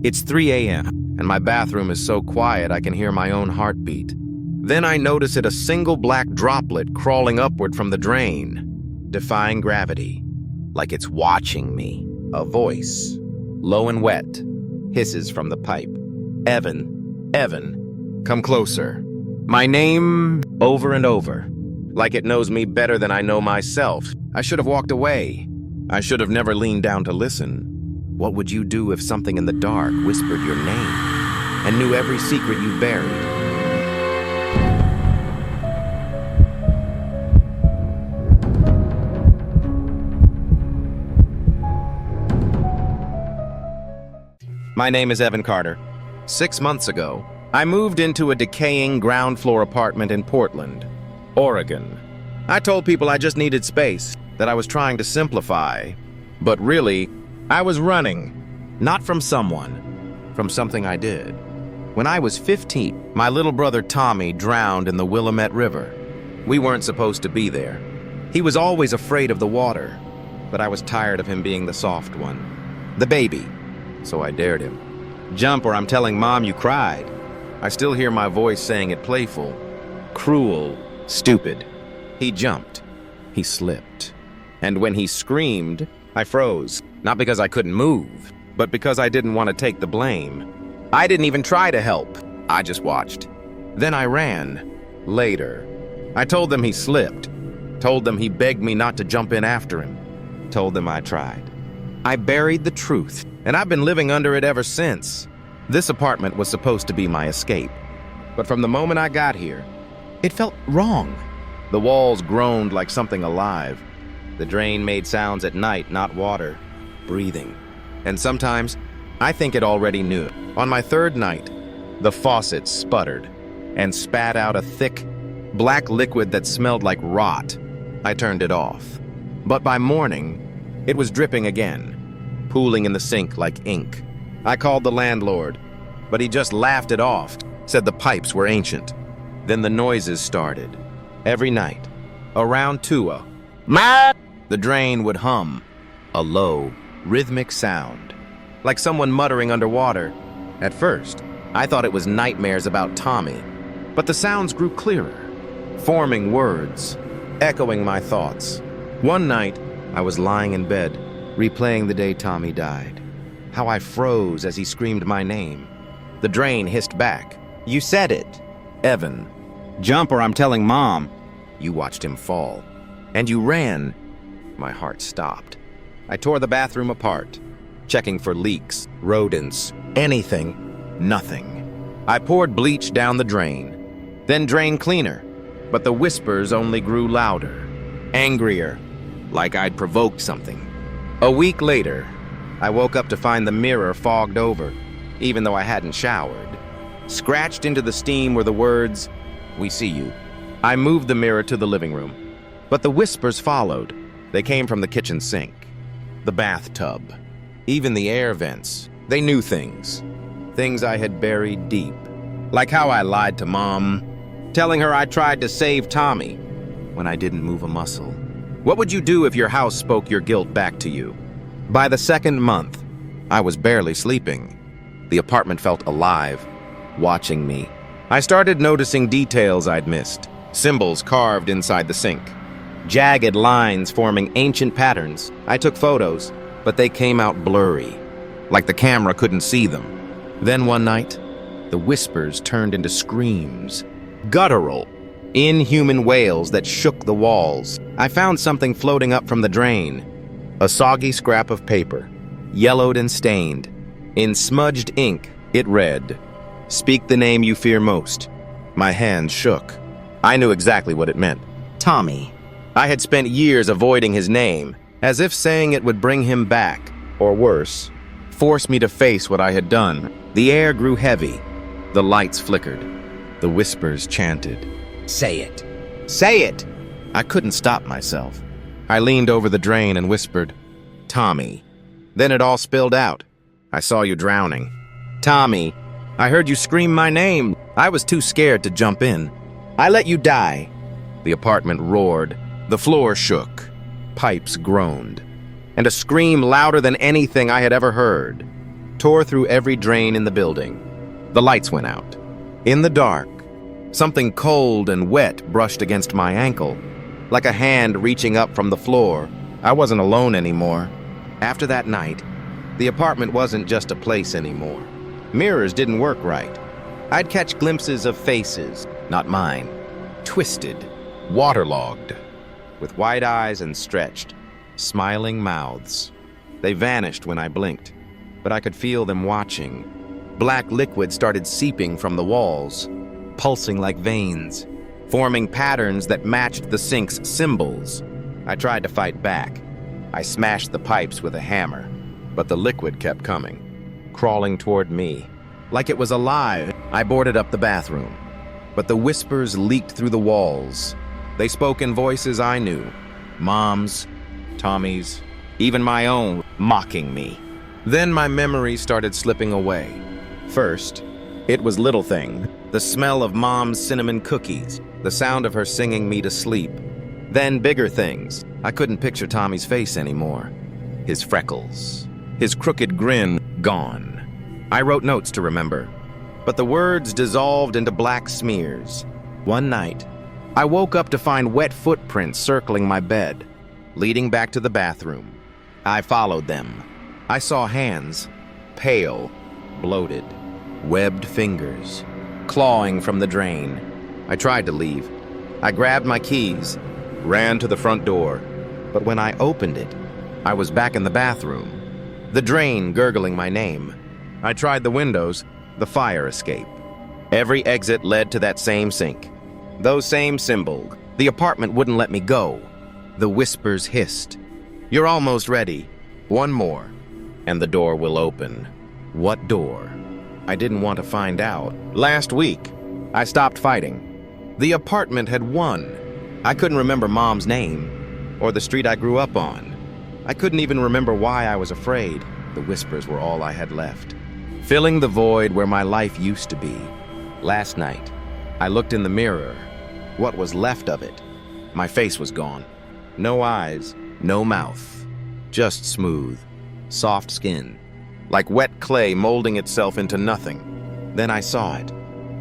It's 3 a.m., and my bathroom is so quiet I can hear my own heartbeat. Then I notice it a single black droplet crawling upward from the drain, defying gravity, like it's watching me. A voice, low and wet, hisses from the pipe. Evan, come closer. My name over and over, like it knows me better than I know myself. I should have walked away. I should have never leaned down to listen. What would you do if something in the dark whispered your name and knew every secret you buried? My name is Evan Carter. 6 months ago, I moved into a decaying ground floor apartment in Portland, Oregon. I told people I just needed space, that I was trying to simplify. But really, I was running, not from someone, from something I did. When I was 15, my little brother Tommy drowned in the Willamette River. We weren't supposed to be there. He was always afraid of the water, but I was tired of him being the soft one, the baby. So I dared him. Jump or I'm telling Mom you cried. I still hear my voice saying it playful, cruel, stupid. He jumped. He slipped. And when he screamed, I froze. Not because I couldn't move, but because I didn't want to take the blame. I didn't even try to help. I just watched. Then I ran. Later, I told them he slipped. Told them he begged me not to jump in after him. Told them I tried. I buried the truth, and I've been living under it ever since. This apartment was supposed to be my escape. But from the moment I got here, it felt wrong. The walls groaned like something alive. The drain made sounds at night, not water, breathing. And sometimes, I think it already knew. On my third night, the faucet sputtered and spat out a thick, black liquid that smelled like rot. I turned it off. But by morning, it was dripping again, pooling in the sink like ink. I called the landlord, but he just laughed it off, said the pipes were ancient. Then the noises started. Every night, around 2 the drain would hum, a low, rhythmic sound, like someone muttering underwater. At first, I thought it was nightmares about Tommy, but the sounds grew clearer, forming words, echoing my thoughts. One night, I was lying in bed, replaying the day Tommy died. How I froze as he screamed my name. The drain hissed back. You said it. Evan. Jump or I'm telling Mom. You watched him fall. And you ran. My heart stopped. I tore the bathroom apart, checking for leaks, rodents, anything, nothing. I poured bleach down the drain, then drained cleaner, but the whispers only grew louder, angrier, like I'd provoked something. A week later, I woke up to find the mirror fogged over, even though I hadn't showered. Scratched into the steam were the words, "We see you." I moved the mirror to the living room, but the whispers followed. They came from the kitchen sink, the bathtub, even the air vents. They knew things I had buried deep. Like how I lied to Mom, telling her I tried to save Tommy when I didn't move a muscle. What would you do if your house spoke your guilt back to you? By the second month, I was barely sleeping. The apartment felt alive, watching me. I started noticing details I'd missed. Symbols carved inside the sink. Jagged lines forming ancient patterns. I took photos, but they came out blurry, like the camera couldn't see them. Then one night, the whispers turned into screams. Guttural, inhuman wails that shook the walls. I found something floating up from the drain. A soggy scrap of paper, yellowed and stained. In smudged ink, it read, "Speak the name you fear most." My hands shook. I knew exactly what it meant. Tommy. I had spent years avoiding his name, as if saying it would bring him back, or worse, force me to face what I had done. The air grew heavy. The lights flickered. The whispers chanted. Say it. Say it! I couldn't stop myself. I leaned over the drain and whispered, Tommy. Then it all spilled out. I saw you drowning. Tommy, I heard you scream my name. I was too scared to jump in. I let you die. The apartment roared. The floor shook. Pipes groaned. And a scream louder than anything I had ever heard tore through every drain in the building. The lights went out. In the dark, something cold and wet brushed against my ankle, like a hand reaching up from the floor. I wasn't alone anymore. After that night, the apartment wasn't just a place anymore. Mirrors didn't work right. I'd catch glimpses of faces, not mine, twisted, waterlogged, with wide eyes and stretched, smiling mouths. They vanished when I blinked, but I could feel them watching. Black liquid started seeping from the walls, pulsing like veins, forming patterns that matched the sink's symbols. I tried to fight back. I smashed the pipes with a hammer, but the liquid kept coming, crawling toward me. Like it was alive, I boarded up the bathroom. But the whispers leaked through the walls. They spoke in voices I knew. Mom's, Tommy's, even my own, mocking me. Then my memory started slipping away. First, it was little thing, the smell of Mom's cinnamon cookies, the sound of her singing me to sleep. Then bigger things. I couldn't picture Tommy's face anymore. His freckles, his crooked grin, gone. I wrote notes to remember, but the words dissolved into black smears. One night, I woke up to find wet footprints circling my bed, leading back to the bathroom. I followed them. I saw hands, pale, bloated, webbed fingers, clawing from the drain. I tried to leave. I grabbed my keys, ran to the front door, but when I opened it, I was back in the bathroom, the drain gurgling my name. I tried the windows, the fire escape. Every exit led to that same sink. Those same symbols. The apartment wouldn't let me go. The whispers hissed. You're almost ready. One more, and the door will open. What door? I didn't want to find out. Last week, I stopped fighting. The apartment had won. I couldn't remember Mom's name, or the street I grew up on. I couldn't even remember why I was afraid. The whispers were all I had left, filling the void where my life used to be. Last night, I looked in the mirror. What was left of it? My face was gone. No eyes, no mouth. Just smooth, soft skin, like wet clay molding itself into nothing. Then I saw it,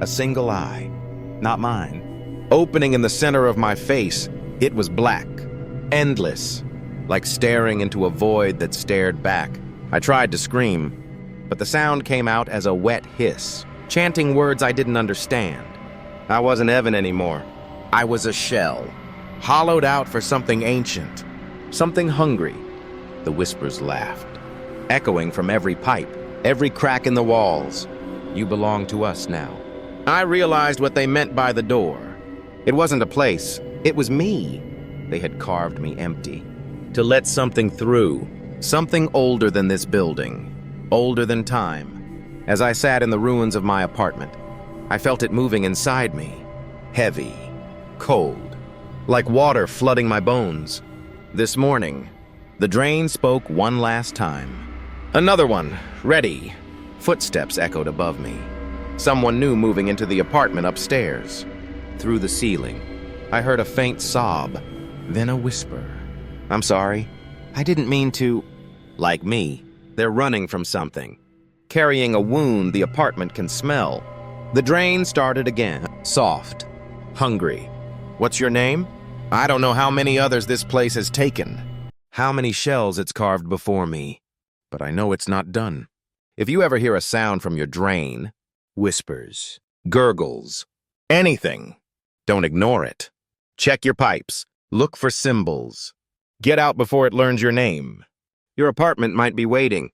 a single eye, not mine, opening in the center of my face. It was black, endless, like staring into a void that stared back. I tried to scream, but the sound came out as a wet hiss, chanting words I didn't understand. I wasn't Evan anymore. I was a shell, hollowed out for something ancient, something hungry. The whispers laughed, echoing from every pipe, every crack in the walls. You belong to us now. I realized what they meant by the door. It wasn't a place, it was me. They had carved me empty, to let something through, something older than this building, older than time. As I sat in the ruins of my apartment, I felt it moving inside me, heavy, cold, like water flooding my bones. This morning, the drain spoke one last time. Another one, ready. Footsteps echoed above me. Someone new moving into the apartment upstairs. Through the ceiling, I heard a faint sob, then a whisper. I'm sorry. I didn't mean to. Like me, they're running from something, carrying a wound the apartment can smell. The drain started again, soft, hungry. What's your name? I don't know how many others this place has taken, how many shells it's carved before me, but I know it's not done. If you ever hear a sound from your drain, whispers, gurgles, anything, don't ignore it. Check your pipes, look for symbols. Get out before it learns your name. Your apartment might be waiting,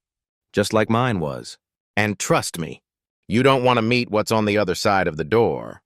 just like mine was. And trust me, you don't want to meet what's on the other side of the door.